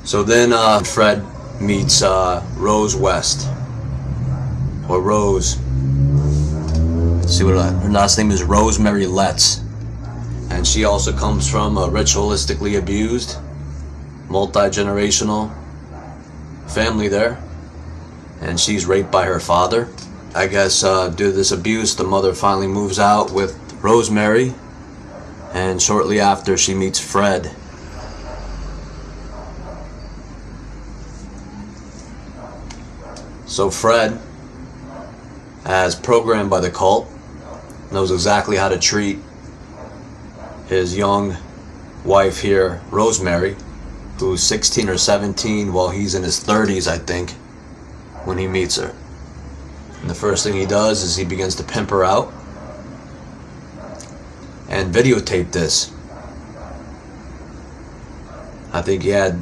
So then Fred meets Rose West, or Rose. Let's see what her last name is, Rosemary Letts, and she also comes from a ritualistically abused, multi-generational family there, and she's raped by her father. I guess due to this abuse, the mother finally moves out with Rosemary, and shortly after she meets Fred. So Fred, as programmed by the cult, knows exactly how to treat his young wife here, Rosemary, who's 16 or 17 while he's in his 30s, I think, when he meets her. And the first thing he does is he begins to pimp her out and videotape this. I think he had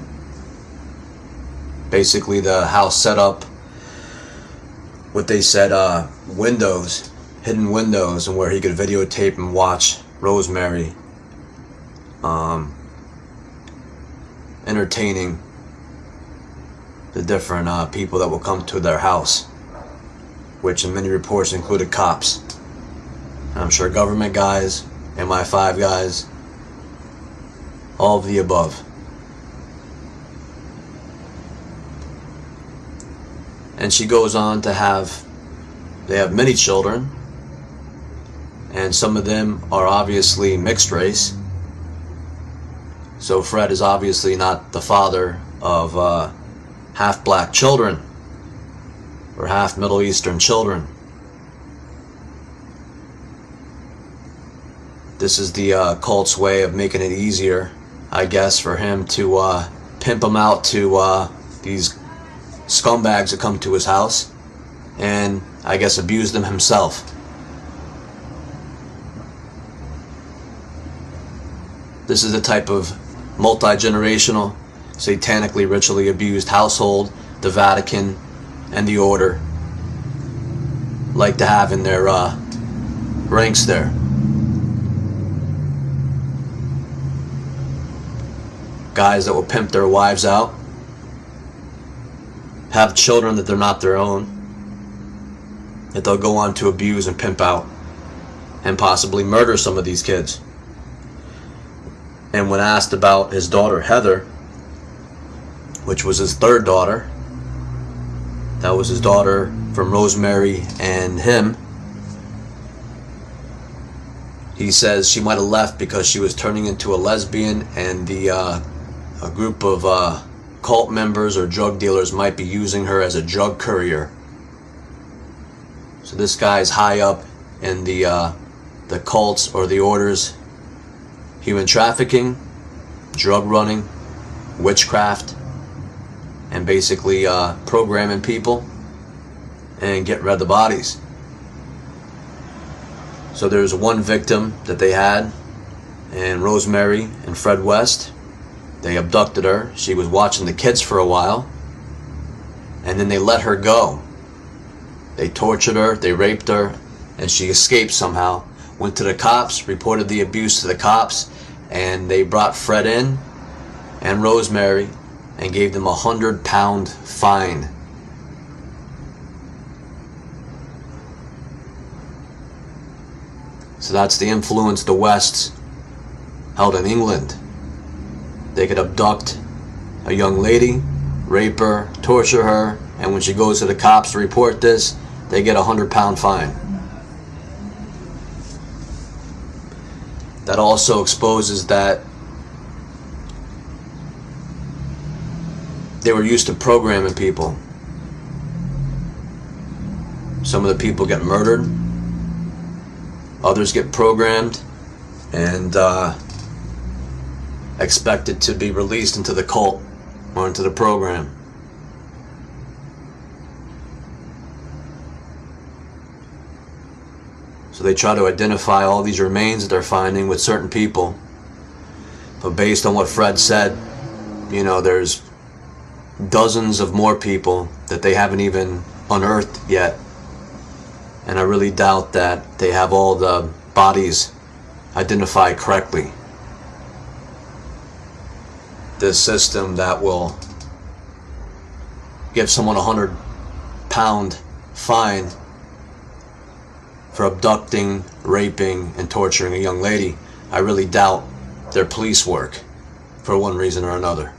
basically the house set up, what they said, windows, hidden windows, and where he could videotape and watch Rosemary entertaining the different people that will come to their house, which in many reports included cops. And I'm sure government guys, MI5 guys, all of the above. And she goes on to have, they have many children, and some of them are obviously mixed race. So Fred is obviously not the father of half black children or half Middle Eastern children. This is the cult's way of making it easier, I guess, for him to pimp them out to these scumbags that come to his house, and I guess abuse them himself. This is the type of multi-generational, satanically ritually abused household the Vatican and the Order like to have in their ranks there. Guys that will pimp their wives out, have children that they're not their own, that they'll go on to abuse and pimp out, and possibly murder some of these kids. And when asked about his daughter Heather, which was his third daughter, that was his daughter from Rosemary and him, he says she might have left because she was turning into a lesbian, and a group of cult members or drug dealers might be using her as a drug courier. So this guy's high up in the cults or the orders, human trafficking, drug running, witchcraft, and basically programming people and getting rid of the bodies. So there's one victim that they had, and Rosemary and Fred West, they abducted her. She was watching the kids for a while, and then they let her go. They tortured her, they raped her, and she escaped somehow. Went to the cops, reported the abuse to the cops, and they brought Fred in and Rosemary and gave them a £100 fine. So that's the influence the West held in England. They could abduct a young lady, rape her, torture her, and when she goes to the cops to report this, they get a £100 fine. That also exposes that they were used to programming people. Some of the people get murdered, others get programmed and expected to be released into the cult or into the program. So they try to identify all these remains that they're finding with certain people, but based on what Fred said, you know, there's dozens of more people that they haven't even unearthed yet, and I really doubt that they have all the bodies identified correctly. This system that will give someone £100 fine for abducting, raping, and torturing a young lady, I really doubt their police work for one reason or another.